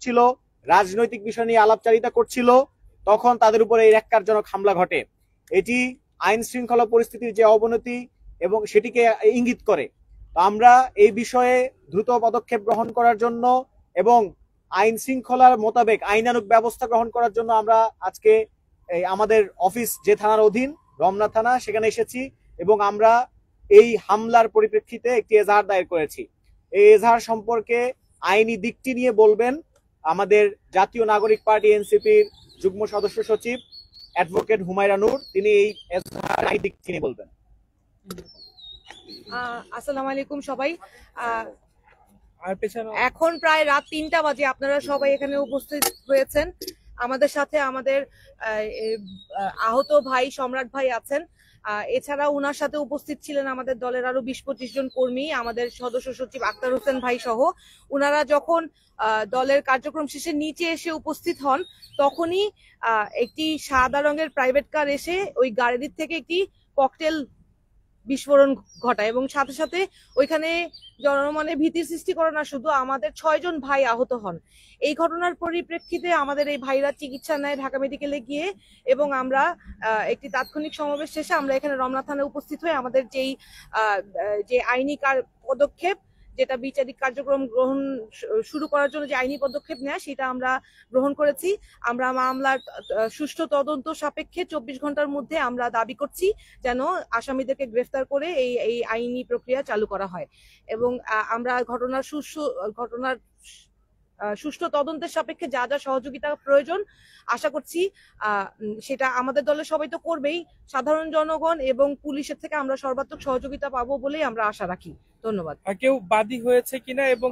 করছিল, রাজনৈতিক বিষয় নিয়ে আলাপচারিতা করছিল, তখন তাদের উপরে এই ন্যাক্কারজনক হামলা ঘটে। এটি আইন শৃঙ্খলা পরিস্থিতির যে অবনতি এবং সেটিকে ইঙ্গিত করে। আমরা এই বিষয়ে দ্রুত পদক্ষেপ গ্রহণ করার জন্য এবং আইন শৃঙ্খলার মোতাবেক আইনানুগ ব্যবস্থা গ্রহণ করার জন্য আমরা আজকে আমাদের অফিস যে থানার অধীন রমনা থানা সেখানে এসেছি এবং আমরা এই হামলার পরিপ্রেক্ষিতে একটি এজাহার দায়ের করেছি। এই এজাহার সম্পর্কে আইনি দিকটি নিয়ে বলবেন আমাদের জাতীয় নাগরিক পার্টি এনসিপির যুগ্ম সদস্য সচিব অ্যাডভোকেট হুমায়রা নূর, তিনি এই এজাহার আইনি দিকটি নিয়ে বলবেন। আসসালামু আলাইকুম সবাই। এখন প্রায় রাত 3টা বাজে, আপনারা সবাই এখানে উপস্থিত হয়েছেন। আমাদের সাথে আমাদের আহত ভাই সম্রাট ভাই আছেন। এছাড়া উনার সাথে উপস্থিত ছিলেন আমাদের দলের আরো 20-25 জন কর্মী, আমাদের সদস্য সচিব আক্তার হোসেন ভাই সহ। উনারা যখন দলের কার্যক্রম শেষে নিচে এসে উপস্থিত হন, তখনই একটি সাদা রঙের প্রাইভেট কার এসে ওই গাড়ির থেকে একটি ককটেল বিস্ফোরণ ঘটায় এবং সাথে সাথে ওইখানে জনমনে ভীতির সৃষ্টি করে না শুধু, আমাদের 6 জন ভাই আহত হন। এই ঘটনার পরিপ্রেক্ষিতে আমাদের এই ভাইরা চিকিৎসা নেয় ঢাকা মেডিকেলে গিয়ে এবং আমরা একটি তাৎক্ষণিক সমাবেশ শেষে আমরা এখানে রমনা থানায় উপস্থিত হয়ে আমাদের যে আইনি পদক্ষেপ, যেটা বিচারিক কার্যক্রম গ্রহণ শুরু করার জন্য যে আইনি পদক্ষেপ নেয় সেটা আমরা গ্রহণ করেছি। আমরা মামলার সুষ্ঠু তদন্ত সাপেক্ষে 24 ঘন্টার মধ্যে আমরা দাবি করছি যেন আসামিদেরকে গ্রেফতার করে এই আইনি প্রক্রিয়া চালু করা হয় এবং আমরা ঘটনার সুষ্ঠু তদন্তের সাপেক্ষে যা যা সহযোগিতা প্রয়োজন আশা করছি সেটা আমাদের দলের সবাই তো করবেই, সাধারণ জনগণ এবং পুলিশের থেকে আমরা সর্বাত্মক সহযোগিতা পাবো বলেই আমরা আশা রাখি। ধন্যবাদ। কেউ বাদী হয়েছে কিনা এবং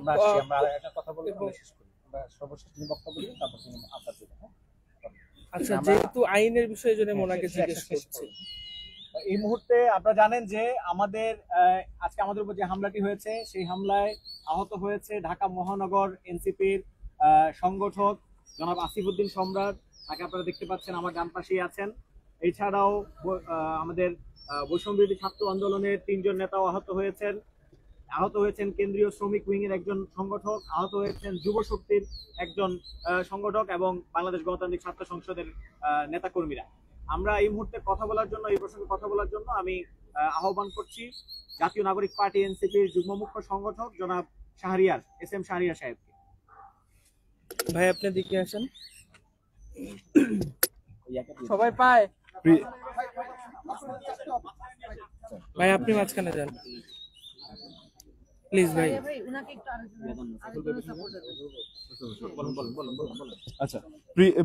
আচ্ছা, যেহেতু আইনের বিষয়ে জন্য ওনাকে জিজ্ঞেস করছি, এই মুহূর্তে আপনারা জানেন যে আজকে আমাদের উপর যে হামলাটি হয়েছে সেই হামলায় আহত হয়েছে ঢাকা মহানগর এনসিপির সংগঠক জনাব আসিফউদ্দিন সম্রাট, তাকে আপনারা দেখতে পাচ্ছেন আমার ডান পাশেই আছেন। এছাড়াও আমাদের বৈষম্যবিরোধী ছাত্র আন্দোলনের 3 জন নেতাও আহত হয়েছেন কেন্দ্রীয় শ্রমিক উইং এর একজন সংগঠক, আহত হয়েছেন যুব শক্তির একজন সংগঠক এবং বাংলাদেশ গণতান্ত্রিক ছাত্র সংসদের নেতাকর্মীরা। আমরা এই মুহূর্তে এই প্রসঙ্গে কথা বলার জন্য আমি আহ্বান করছি জাতীয় নাগরিক পার্টি এনসিপির যুগ্ম মুখ্য সংগঠক জনাব শাহরিয়ার এস.এম. শাহরিয়ার সাহেবকে। ভাই আপনি দিকে আসেন, সবাই পায়। ভাই আপনি মাঝখানে যান প্লিজ। ভাই আচ্ছা,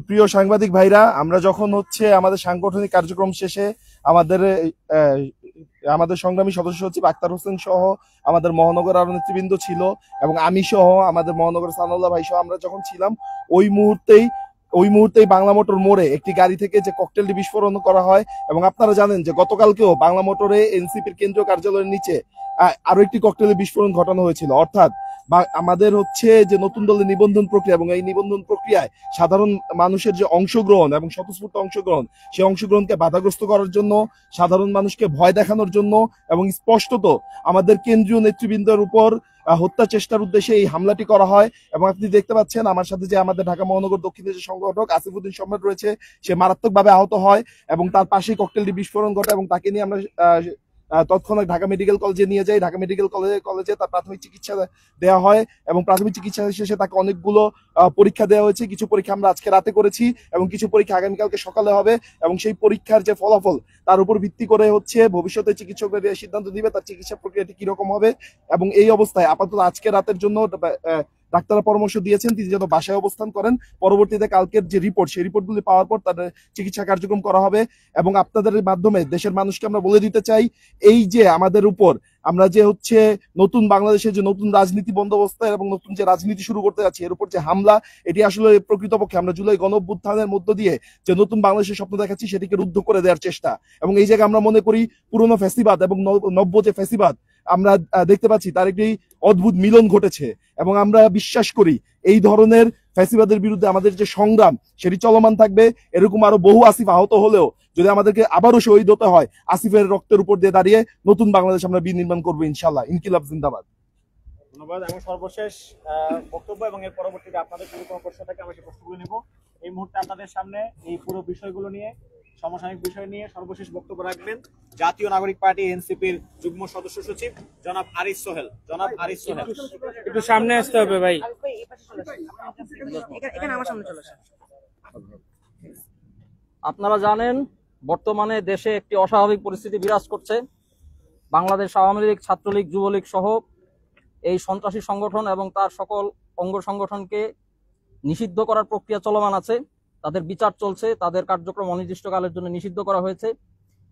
প্রিয় সাংবাদিক ভাইরা, আমরা যখন আমাদের সাংগঠনিক কার্যক্রম শেষে আমাদের সংগ্রামী সদস্য সচিব আক্তার হোসেন সহ আমাদের মহানগর আরো নেতৃবৃন্দ ছিল এবং আমি সহ আমাদের মহানগর সানাউল্লাহ ভাই সহ আমরা যখন ছিলাম, ওই মুহূর্তেই বাংলা মোটর মোড়ে একটি গাড়ি থেকে যে ককটেলটি বিস্ফোরণ করা হয় এবং আপনারা জানেন যে গতকালকেও বাংলা মোটরে এনসিপির কেন্দ্রীয় কার্যালয়ের নিচে আরো একটি ককটেলের বিস্ফোরণ ঘটানো হয়েছিল। অর্থাৎ আমাদের যে নতুন দলের নিবন্ধন প্রক্রিয়া এবং এই নিবন্ধন প্রক্রিয়ায় সাধারণ মানুষের যে অংশগ্রহণ এবং স্বতঃস্ফূর্ত অংশগ্রহণ, সেই অংশগ্রহণকে বাধাগ্রস্ত করার জন্য, সাধারণ মানুষকে ভয় দেখানোর জন্য এবং স্পষ্টত আমাদের কেন্দ্রীয় নেতৃবৃন্দের উপর হত্যা চেষ্টার উদ্দেশ্যে এই হামলাটি করা হয়। এবং আপনি দেখতে পাচ্ছেন আমার সাথে যে আমাদের ঢাকা মহানগর দক্ষিণের যে সংগঠক আসিফউদ্দিন সম্রাট রয়েছে, সে মারাত্মকভাবে আহত হয় এবং তার পাশেই ককটেলটি বিস্ফোরণ ঘটে এবং তাকে নিয়ে আমরা তৎক্ষণাৎ ঢাকা মেডিকেল কলেজে নিয়ে যাই। ঢাকা মেডিকেল কলেজে তার প্রাথমিক চিকিৎসা দেওয়া হয় এবং প্রাথমিক চিকিৎসা শেষে তাকে অনেকগুলো পরীক্ষা দেওয়া হয়েছে। কিছু পরীক্ষা আমরা আজকে রাতে করেছি এবং কিছু পরীক্ষা আগামীকালকে সকালে হবে এবং সেই পরীক্ষার যে ফলাফল তার উপর ভিত্তি করে ভবিষ্যতে চিকিৎসকরা সিদ্ধান্ত দিবে তার চিকিৎসা প্রক্রিয়াটি কিরকম হবে। এবং এই অবস্থায় আপাতত আজকে রাতের জন্য ডাক্তাররা পরামর্শ দিয়েছেন তিনি যেন বাসায় অবস্থান করেন, পরবর্তীতে কালকের যে রিপোর্ট সেই রিপোর্টগুলি পাওয়ার পর তাদের চিকিৎসা কার্যক্রম করা হবে। এবং আপনাদের মাধ্যমে দেশের মানুষকে আমরা বলে দিতে চাই, এই যে আমাদের উপর আমরা যে নতুন বাংলাদেশের যে নতুন রাজনীতি বন্দোবস্ত এবং নতুন যে রাজনীতি শুরু করতে যাচ্ছি, এর উপর যে হামলা, এটি আসলে প্রকৃতপক্ষে আমরা জুলাই গণঅভ্যুত্থানের মধ্য দিয়ে যে নতুন বাংলাদেশের স্বপ্ন দেখাচ্ছি সেটিকে রুদ্ধ করে দেওয়ার চেষ্টা। এবং এই জায়গায় আমরা মনে করি পুরনো ফ্যাসিবাদ এবং নব্য যে ফ্যাসিবাদ আমরা দেখতে পাচ্ছি তার একটি অদ্ভুত মিলন ঘটেছে এবং আমরা বিশ্বাস করি এই ধরনের ফ্যাসিবাদের বিরুদ্ধে আমাদের যে সংগ্রাম সেটি চলমান থাকবে। এরকম আরো বহু আসিফ আহত হলেও যদি আমাদেরকে আবারও শহীদ হতে হয়, আসিফের রক্তের উপর দিয়ে দাঁড়িয়ে নতুন বাংলাদেশ আমরা বিনির্মাণ করবো ইনশাল্লাহ। ইনকিলাব জিন্দাবাদ। ধন্যবাদ। এবং সর্বশেষ বক্তব্য এবং এর পরবর্তীতে আপনাদের যদি কোনো প্রশ্ন থাকে আমরা সেই প্রশ্নগুলো নেব। এই মুহূর্তে আপনাদের সামনে এই পুরো বিষয়গুলো নিয়ে, সমসাময়িক বিষয় নিয়ে সর্বশেষ বক্তব্য রাখবেন জাতীয় নাগরিক পার্টি এনসিপির যুগ্ম সদস্য সচিব জনাব আরিস সোহেল। জনাব আরিস সোহেল, একটু সামনে আসতে হবে ভাই। এখানে আমার সামনে চলে আসেন। আপনারা জানেন বর্তমানে দেশে একটি অস্বাভাবিক পরিস্থিতি বিরাজ করছে। বাংলাদেশ আওয়ামী লীগ, ছাত্রলীগ, যুবলীগ সহ এই সন্ত্রাসী সংগঠন এবং তার সকল অঙ্গ সংগঠনকে নিষিদ্ধ করার প্রক্রিয়া চলমান আছে। তাদের বিচার চলছে, তাদের কার্যক্রম অনির্দিষ্টকালের জন্য নিষিদ্ধ করা হয়েছে।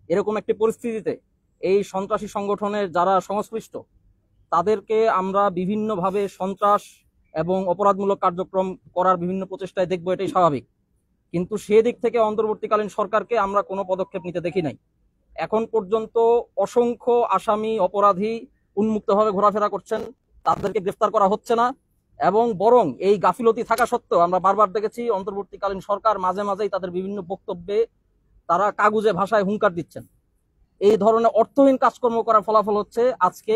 এরকম একটি পরিস্থিতিতে এই সন্ত্রাসী সংগঠনের যারা সংশ্লিষ্ট তাদেরকে আমরা বিভিন্নভাবে সন্ত্রাস এবং অপরাধমূলক কার্যক্রম করার বিভিন্ন প্রচেষ্টায় দেখব, এটাই স্বাভাবিক। কিন্তু সেদিক থেকে অন্তর্বর্তীকালীন সরকারকে আমরা কোনো পদক্ষেপ নিতে দেখি নাই। এখন পর্যন্ত অসংখ্য আসামি, অপরাধী উন্মুক্তভাবে ঘোরাফেরা করছেন, তাদেরকে গ্রেফতার করা হচ্ছে না। এবং বরং এই গাফিলতি থাকা সত্ত্বেও আমরা বারবার দেখেছি অন্তর্বর্তীকালীন সরকার মাঝে মাঝেই তাদের বিভিন্ন বক্তব্যে তারা কাগুজে ভাষায় হুঙ্কার দিচ্ছেন। এই ধরনের অর্থহীন কাজকর্ম করার ফলাফল হচ্ছে আজকে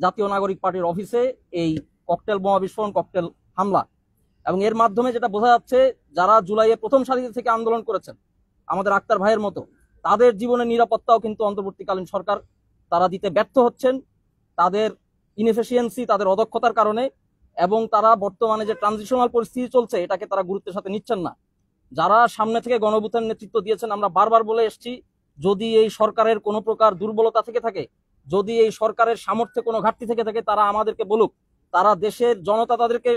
জাতীয় নাগরিক পার্টির অফিসে এই ককটেল বোমা বিস্ফোরণ, ককটেল হামলা। এবং এর মাধ্যমে যেটা বোঝা যাচ্ছে, যারা জুলাইয়ে প্রথম সারিতে থেকে আন্দোলন করেছেন আমাদের আক্তার ভাইয়ের মতো, তাদের জীবনের নিরাপত্তাও কিন্তু অন্তর্বর্তীকালীন সরকার তারা দিতে ব্যর্থ হচ্ছেন তাদের ইনএফিসিয়েন্সি, তাদের অদক্ষতার কারণে। এবং তারা বর্তমানে যে ট্রানজিশনাল পরিস্থিতি চলছে এটাকে তারা গুরুত্বের সাথে নিচ্ছেন না। যারা সামনে থেকে গণঅভ্যুত্থানের নেতৃত্ব দিয়েছেন, আমরা বারবার বলে এসেছি, যদি এই সরকারের কোনো প্রকার দুর্বলতা থেকে থাকে, যদি এই সরকারের সামর্থ্যে কোনো ঘাটতি থেকে থাকে, তারা আমাদেরকে বলুক। তারা দেশের জনতা তাদেরকে